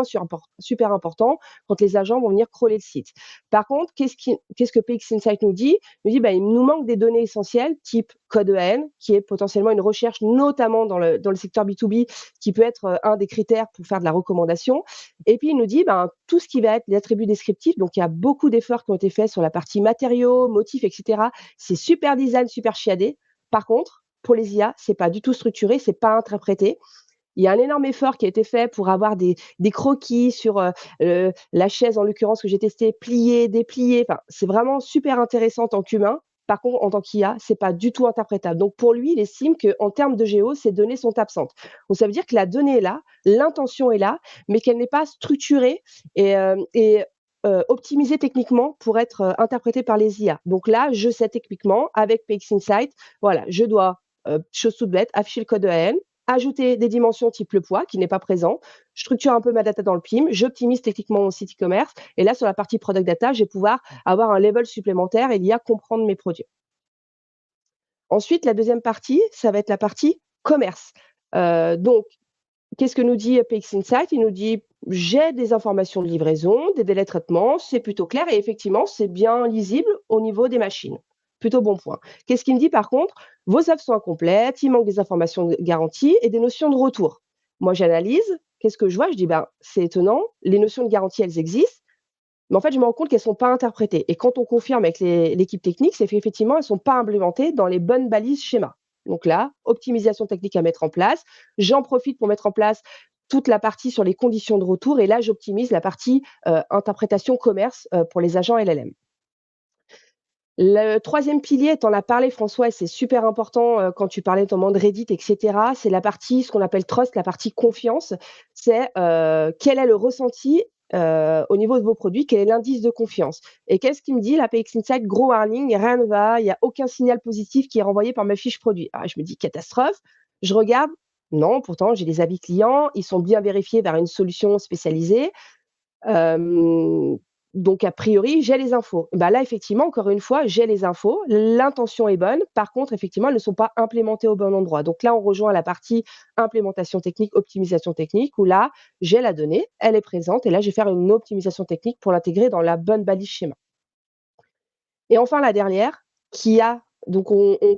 super important quand les agents vont venir crawler le site. Par contre, qu'est-ce que PX Insight nous dit? Il nous dit, il nous manque des données essentielles, type code EAN, qui est potentiellement une recherche, notamment dans le secteur B2B, qui peut être un des critères pour faire de la recommandation. Et puis, il nous dit, tout ce qui va être les attributs descriptifs, donc il y a beaucoup d'efforts qui ont été faits sur la partie matériaux, motifs, etc. C'est super design, super chiadé. Par contre, pour les IA, c'est pas du tout structuré, c'est pas interprété. Il y a un énorme effort qui a été fait pour avoir des croquis sur la chaise, en l'occurrence, que j'ai testée, pliée, dépliée. Enfin, c'est vraiment super intéressant en tant qu'humain. Par contre, en tant qu'IA, c'est pas du tout interprétable. Donc, pour lui, il estime qu'en termes de géo, ces données sont absentes. Donc, ça veut dire que la donnée est là, l'intention est là, mais qu'elle n'est pas structurée et optimisée techniquement pour être interprétée par les IA. Donc là, je sais techniquement, avec PX Insight, voilà, je dois, chose toute bête, afficher le code EAN, ajouter des dimensions type le poids qui n'est pas présent, je structure un peu ma data dans le PIM, j'optimise techniquement mon site e-commerce et là sur la partie product data, je vais pouvoir avoir un level supplémentaire et l'IA comprendre mes produits. Ensuite, la deuxième partie, ça va être la partie commerce. Donc qu'est-ce que nous dit PX Insight? Il nous dit: «J'ai des informations de livraison, des délais de traitement, c'est plutôt clair et effectivement, c'est bien lisible au niveau des machines». Plutôt bon point. Qu'est-ce qu'il me dit par contre? «Vos offres sont incomplètes, il manque des informations de garantie et des notions de retour». Moi, j'analyse, qu'est-ce que je vois? Je dis: c'est étonnant, les notions de garantie, elles existent, mais en fait, je me rends compte qu'elles ne sont pas interprétées et quand on confirme avec l'équipe technique, c'est qu'effectivement, elles ne sont pas implémentées dans les bonnes balises schéma. Donc là, optimisation technique à mettre en place. J'en profite pour mettre en place toute la partie sur les conditions de retour et là, j'optimise la partie interprétation commerce pour les agents LLM. Le troisième pilier, tu en as parlé François et c'est super important, quand tu parlais notamment de Reddit et cetera, c'est la partie, ce qu'on appelle trust, la partie confiance. C'est, quel est le ressenti, au niveau de vos produits? Quel est l'indice de confiance? Et qu'est-ce qu'il me dit là, PX Insight? Gros warning, rien ne va, il y a aucun signal positif qui est renvoyé par ma fiche produit. Ah, je me dis: «Catastrophe». Je regarde, non, pourtant j'ai des avis clients, ils sont bien vérifiés vers une solution spécialisée. Hem, donc a priori, j'ai les infos. Là, effectivement, encore une fois, j'ai les infos, l'intention est bonne. Par contre, effectivement, elles ne sont pas implémentées au bon endroit. Donc là, on rejoint la partie implémentation technique, optimisation technique, où là, j'ai la donnée, elle est présente et là, je vais faire une optimisation technique pour l'intégrer dans la bonne balise schéma. Et enfin, la dernière, qui a donc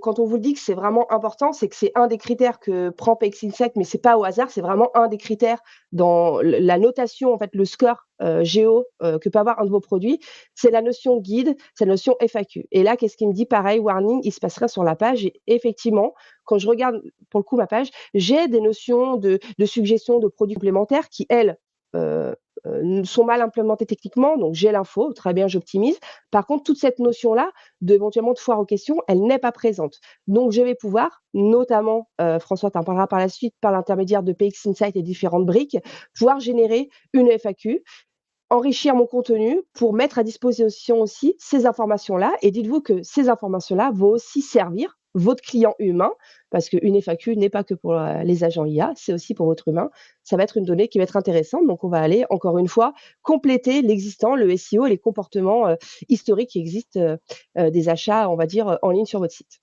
quand on vous dit que c'est vraiment important, c'est que c'est un des critères que prend PX Insight, mais c'est pas au hasard, c'est vraiment un des critères dans la notation, en fait, le score géo que peut avoir un de vos produits, c'est la notion guide, c'est la notion FAQ. Et là, qu'est-ce qu'il me dit? Pareil, warning, il se passe rien sur la page. Et effectivement, quand je regarde pour le coup ma page, j'ai des notions de suggestions de produits complémentaires qui, elles, euh, sont mal implémentées techniquement. Donc j'ai l'info, très bien, j'optimise. Par contre, toute cette notion-là, d'éventuellement de foire aux questions, elle n'est pas présente. Donc, je vais pouvoir, notamment, François t'en parlera par la suite, par l'intermédiaire de PX Insight et différentes briques, pouvoir générer une FAQ enrichir mon contenu pour mettre à disposition aussi ces informations-là et dites-vous que ces informations-là vont aussi servir votre client humain parce qu'une FAQ n'est pas que pour, les agents IA, c'est aussi pour votre humain. Ça va être une donnée qui va être intéressante, donc on va aller encore une fois compléter l'existant, le SEO et les comportements, historiques qui existent, des achats, on va dire, en ligne sur votre site.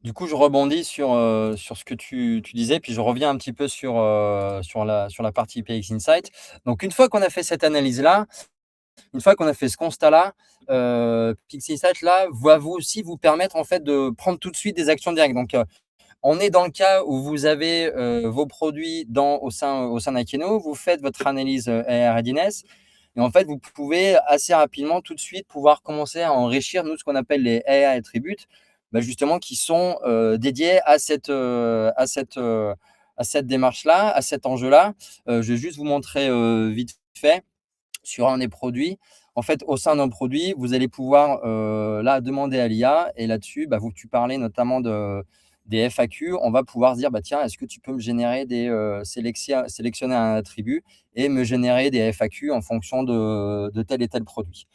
Du coup, je rebondis sur ce que tu disais, puis je reviens un petit peu sur la partie PX Insight. Donc une fois qu'on a fait cette analyse-là, une fois qu'on a fait ce constat-là, PX Insight là, va vous aussi vous permettre en fait de prendre tout de suite des actions directes. Donc, on est dans le cas où vous avez, vos produits au sein d'Akeno, vous faites votre analyse, AI Readiness et en fait, vous pouvez assez rapidement, tout de suite, pouvoir commencer à enrichir, nous, ce qu'on appelle les AI attributes, bah, justement, qui sont dédiés à cette démarche-là, à cet enjeu-là. Je vais juste vous montrer vite fait sur un des produits. En fait, au sein d'un produit, vous allez pouvoir là demander à l'IA et là-dessus, bah, tu parlais notamment des FAQ. On va pouvoir se dire, bah, tiens, est-ce que tu peux me générer sélectionner un attribut et me générer des FAQ en fonction de tel et tel produit.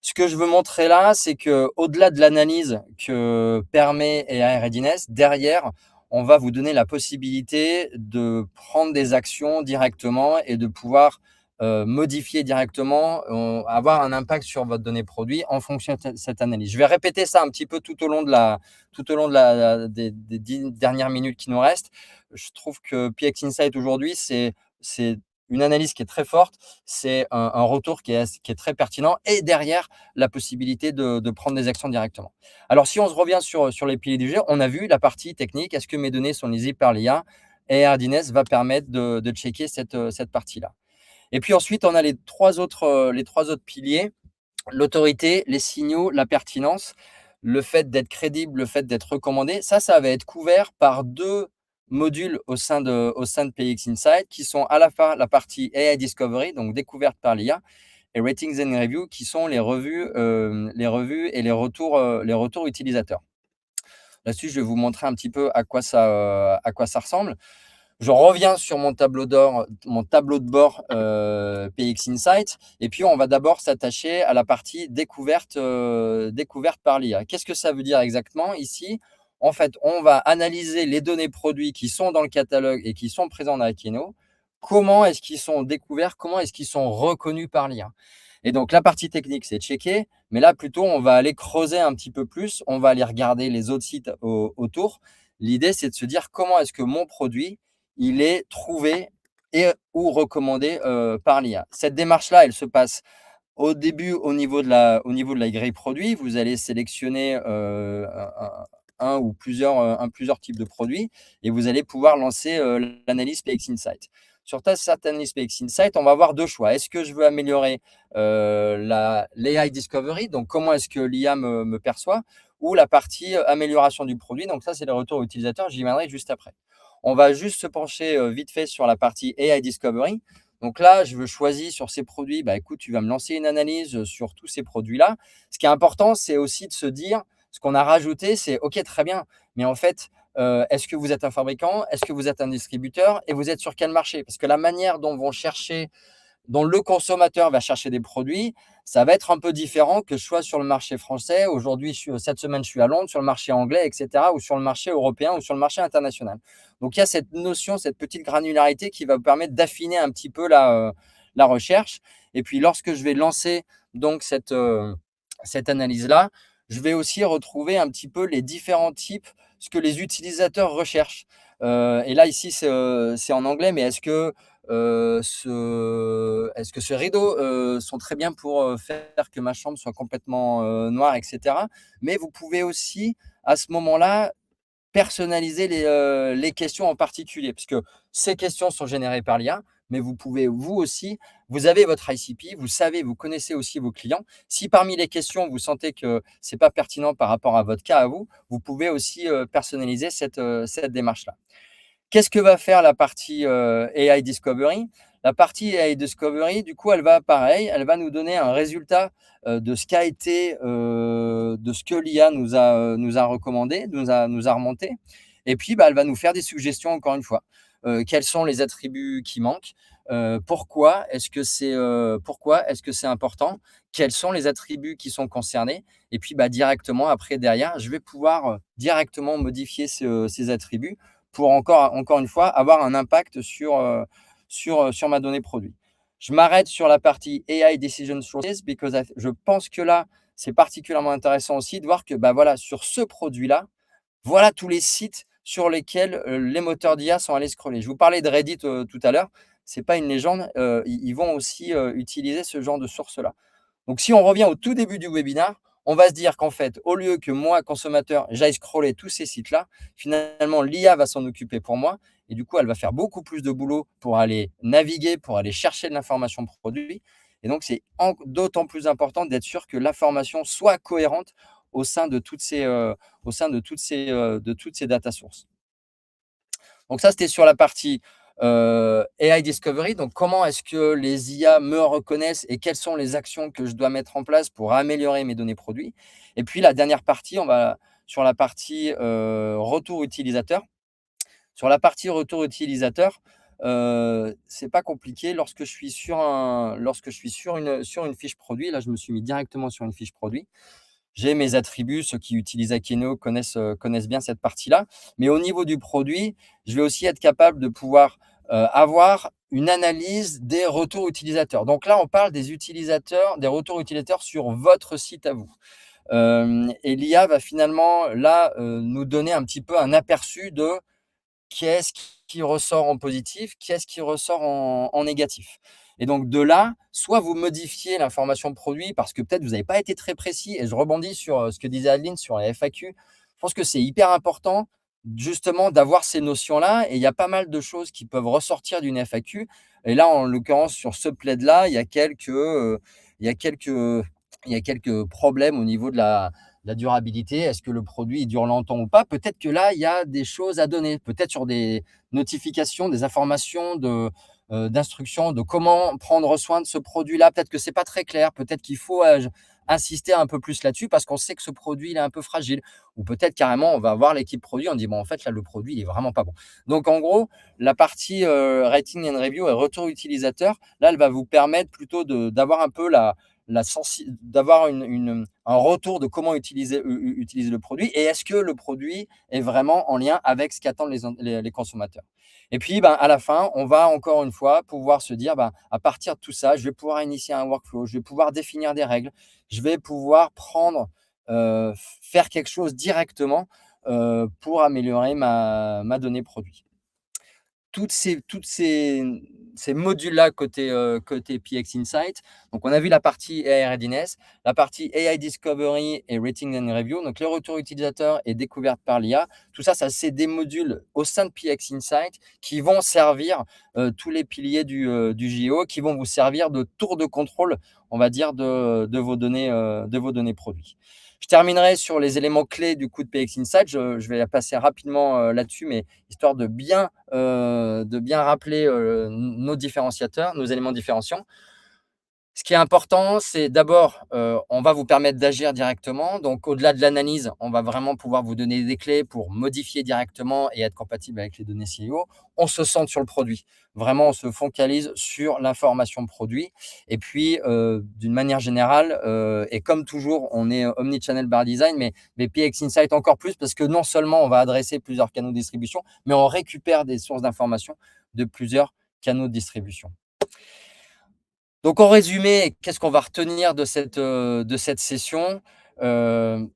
Ce que je veux montrer là, c'est que au-delà de l'analyse que permet AI Readiness, derrière, on va vous donner la possibilité de prendre des actions directement et de pouvoir modifier directement, avoir un impact sur votre donnée produit en fonction de cette analyse. Je vais répéter ça un petit peu des 10 dernières minutes qui nous restent. Je trouve que PX Insight aujourd'hui, c'est une analyse qui est très forte, c'est un retour qui est très pertinent et derrière, la possibilité de prendre des actions directement. Alors, si on se revient sur les piliers du jeu, on a vu la partie technique. Est-ce que mes données sont lisibles par l'IA? Et Hardiness va permettre de checker cette partie-là. Et puis ensuite, on a les trois autres piliers, l'autorité, les signaux, la pertinence, le fait d'être crédible, le fait d'être recommandé. Ça va être couvert par deux modules au sein de PX Insight qui sont à la fois la partie AI Discovery, donc découverte par l'IA, et Ratings and Review qui sont les revues et les retours utilisateurs. Là-dessus, je vais vous montrer un petit peu à quoi ça ressemble. Je reviens sur mon tableau de bord PX Insight, et puis on va d'abord s'attacher à la partie découverte par l'IA. Qu'est-ce que ça veut dire exactement ici? En fait, on va analyser les données produits qui sont dans le catalogue et qui sont présents dans Akeno. Comment est-ce qu'ils sont découverts? Comment est-ce qu'ils sont reconnus par l'IA? Et donc, la partie technique, c'est checker, mais là, plutôt, on va aller creuser un petit peu plus. On va aller regarder les autres sites autour. L'idée, c'est de se dire comment est-ce que mon produit, il est trouvé et ou recommandé par l'IA. Cette démarche-là, elle se passe au début au niveau de la grille produit. Vous allez sélectionner un ou plusieurs types de produits et vous allez pouvoir lancer l'analyse PX Insight. Sur cette analyse PX Insight, on va avoir deux choix. Est-ce que je veux améliorer l'AI Discovery, donc comment est-ce que l'IA me perçoit, ou la partie amélioration du produit, donc ça, c'est les retours utilisateurs, j'y viendrai juste après. On va juste se pencher vite fait sur la partie AI Discovery. Donc là, je veux choisir sur ces produits, bah, écoute, tu vas me lancer une analyse sur tous ces produits-là. Ce qui est important, c'est aussi de se dire, ce qu'on a rajouté, c'est OK, très bien, mais en fait, est-ce que vous êtes un fabricant? Est-ce que vous êtes un distributeur? Et vous êtes sur quel marché? Parce que la manière dont le consommateur va chercher des produits, ça va être un peu différent que je sois sur le marché français. Aujourd'hui, cette semaine, je suis à Londres, sur le marché anglais, etc., ou sur le marché européen, ou sur le marché international. Donc, il y a cette notion, cette petite granularité qui va vous permettre d'affiner un petit peu la recherche. Et puis, lorsque je vais lancer donc cette analyse-là, je vais aussi retrouver un petit peu les différents types, ce que les utilisateurs recherchent. Et là, ici, c'est en anglais, mais est-ce que ce rideau sont très bien pour faire que ma chambre soit complètement noire, etc. Mais vous pouvez aussi, à ce moment-là, personnaliser les questions en particulier, puisque ces questions sont générées par l'IA, mais vous pouvez, vous aussi, vous avez votre ICP, vous connaissez aussi vos clients. Si parmi les questions, vous sentez que ce n'est pas pertinent par rapport à votre cas à vous, vous pouvez aussi personnaliser cette démarche-là. Qu'est-ce que va faire la partie AI Discovery? La partie AI Discovery, du coup, elle va nous donner un résultat de ce qu'a été, de ce que l'IA nous a recommandé, nous a remonté. Et puis, bah, elle va nous faire des suggestions, encore une fois. Quels sont les attributs qui manquent? Pourquoi est-ce que c'est important? Quels sont les attributs qui sont concernés? Et puis, bah, directement après derrière, je vais pouvoir, directement modifier ces attributs pour encore une fois avoir un impact sur ma donnée produit. Je m'arrête sur la partie AI Decision Sources because je pense que là, c'est particulièrement intéressant aussi de voir que, bah, voilà, sur ce produit-là, voilà tous les sites sur lesquels, les moteurs d'IA sont allés scroller. Je vous parlais de Reddit, tout à l'heure, c'est pas une légende, ils vont aussi, utiliser ce genre de sources-là. Donc si on revient au tout début du webinaire, on va se dire qu'en fait, au lieu que moi, consommateur, j'aille scroller tous ces sites-là, finalement, l'IA va s'en occuper pour moi et du coup, elle va faire beaucoup plus de boulot pour aller naviguer, pour aller chercher de l'information produit et donc c'est d'autant plus important d'être sûr que l'information soit cohérente au sein de toutes ces data sources. Donc ça, c'était sur la partie AI Discovery. Donc, comment est-ce que les IA me reconnaissent et quelles sont les actions que je dois mettre en place pour améliorer mes données produits? Et puis, la dernière partie, on va sur la partie retour utilisateur. Sur la partie retour utilisateur, c'est pas compliqué. Lorsque je suis sur une fiche produit, là, je me suis mis directement sur une fiche produit. J'ai mes attributs, ceux qui utilisent Akeno connaissent bien cette partie-là. Mais au niveau du produit, je vais aussi être capable de pouvoir, avoir une analyse des retours utilisateurs. Donc là, on parle des utilisateurs, des retours utilisateurs sur votre site à vous. Et l'IA va finalement là, nous donner un petit peu un aperçu de qu'est-ce qui ressort en positif, qu'est-ce qui ressort en négatif? Et donc de là, soit vous modifiez l'information produit parce que peut-être vous n'avez pas été très précis et je rebondis sur, ce que disait Adeline sur les FAQ. Je pense que c'est hyper important justement d'avoir ces notions-là et il y a pas mal de choses qui peuvent ressortir d'une FAQ et là, en l'occurrence, sur ce plaid-là, il y a quelques, il y a quelques problèmes au niveau de la durabilité, est-ce que le produit il dure longtemps ou pas? Peut-être que là, il y a des choses à donner, peut-être sur des notifications, des informations d'instructions de comment prendre soin de ce produit-là. Peut-être que c'est pas très clair, peut-être qu'il faut, insister un peu plus là-dessus parce qu'on sait que ce produit, il est un peu fragile ou peut-être carrément on va voir l'équipe produit, on dit: «Bon, en fait, là, le produit, il est vraiment pas bon». Donc en gros, la partie, rating and review et retour utilisateur, là, elle va vous permettre plutôt d'avoir un peu d'avoir un retour de comment utiliser le produit et est-ce que le produit est vraiment en lien avec ce qu'attendent les consommateurs. Et puis, ben, à la fin, on va encore une fois pouvoir se dire, ben, à partir de tout ça, je vais pouvoir initier un workflow, je vais pouvoir définir des règles, je vais pouvoir faire quelque chose directement pour améliorer ma donnée produit. Ces modules-là côté PX Insight. Donc, on a vu la partie AI Readiness, la partie AI Discovery et Rating and Review. Donc, le retour utilisateur et découverte par l'IA. Tout ça, c'est des modules au sein de PX Insight qui vont servir tous les piliers du JO, qui vont vous servir de tour de contrôle, on va dire, de vos données produits. Je terminerai sur les éléments clés du coup de PX Insight. Je vais passer rapidement là-dessus, mais histoire de bien rappeler nos différenciateurs, nos éléments différenciants. Ce qui est important, c'est d'abord, on va vous permettre d'agir directement. Donc, au-delà de l'analyse, on va vraiment pouvoir vous donner des clés pour modifier directement et être compatible avec les données CIO. On se centre sur le produit. Vraiment, on se focalise sur l'information produit. Et puis, d'une manière générale, et comme toujours, on est omnichannel by design, mais PX Insight encore plus parce que non seulement on va adresser plusieurs canaux de distribution, mais on récupère des sources d'informations de plusieurs canaux de distribution. Donc en résumé, qu'est-ce qu'on va retenir de cette session? Heu,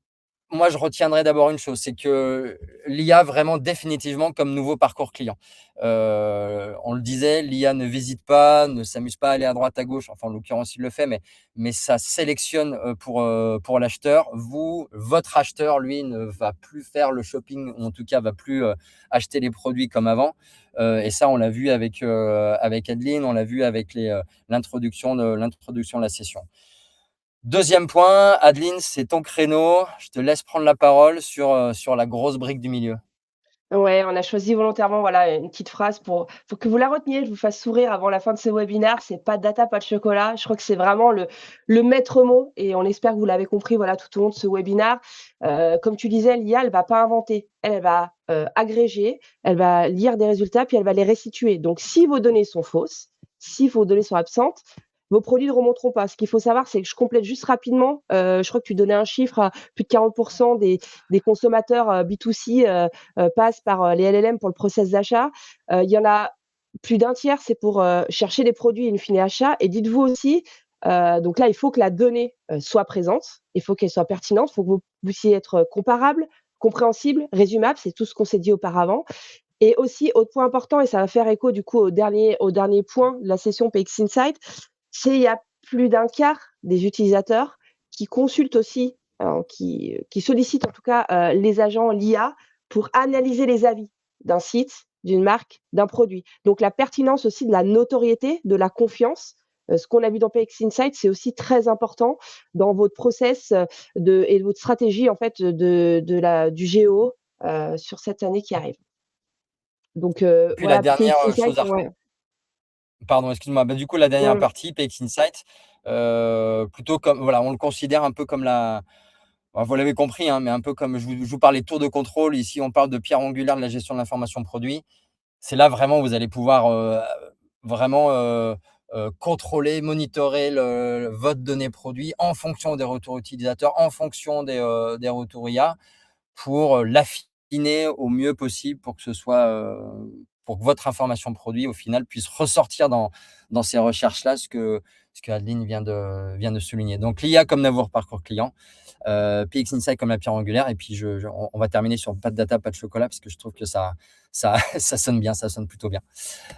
Moi, je retiendrai d'abord une chose, c'est que l'IA vraiment définitivement comme nouveau parcours client. On le disait, l'IA ne visite pas, ne s'amuse pas à aller à droite, à gauche, enfin en l'occurrence il le fait, mais ça sélectionne, pour l'acheteur. Votre acheteur, lui, ne va plus faire le shopping ou en tout cas va plus, acheter les produits comme avant. Et ça, on l'a vu avec Adeline, on l'a vu avec l'introduction de la session. Deuxième point, Adeline, c'est ton créneau. Je te laisse prendre la parole sur la grosse brique du milieu. Ouais, on a choisi volontairement, voilà, une petite phrase pour que vous la reteniez, je vous fasse sourire avant la fin de ce webinaire. C'est pas de data, pas de chocolat. Je crois que c'est vraiment le maître mot et on espère que vous l'avez compris, voilà, tout au long de ce webinaire. Comme tu disais, l'IA, elle va pas inventer. Elle va, agréger, elle va lire des résultats, puis elle va les restituer. Donc si vos données sont fausses, si vos données sont absentes, vos produits ne remonteront pas. Ce qu'il faut savoir, c'est que je complète juste rapidement, je crois que tu donnais un chiffre, plus de 40 des consommateurs, B2C, passent par, les LLM pour le process d'achat. Il y en a plus d'un tiers, c'est pour, chercher des produits in fine achat, et dites-vous aussi, donc là, il faut que la donnée, soit présente, il faut qu'elle soit pertinente, il faut que vous puissiez être comparable, compréhensible, résumable, c'est tout ce qu'on s'est dit auparavant. Et aussi, autre point important, et ça va faire écho du coup au dernier point de la session PX Insight, c'est il y a plus d'un quart des utilisateurs qui consultent aussi, qui sollicitent en tout cas, les agents, l'IA, pour analyser les avis d'un site, d'une marque, d'un produit. Donc la pertinence aussi de la notoriété, de la confiance, ce qu'on a vu dans PX Insight, c'est aussi très important dans votre process, et de votre stratégie en fait du géo, sur cette année qui arrive. Donc Et puis la voilà, dernière PX Insight, chose à ouais. pardon, excuse-moi. Bah, du coup, la dernière Mmh. partie, PX Insight, plutôt comme voilà, on le considère un peu comme la bah, vous l'avez compris, hein, mais un peu comme je vous parlais de tour de contrôle, ici on parle de pierre angulaire de la gestion de l'information produit. C'est là vraiment où vous allez pouvoir, vraiment, contrôler, monitorer votre donnée produit en fonction des retours utilisateurs, en fonction des retours IA pour, l'affiner au mieux possible pour que ce soit, pour que votre information produit au final puisse ressortir dans ces recherches-là, ce que Adeline vient de souligner. Donc l'IA comme Navour Parcours Client, PX Insight comme la pierre angulaire, et puis on va terminer sur pas de data, pas de chocolat, parce que je trouve que ça ça sonne bien, ça sonne plutôt bien.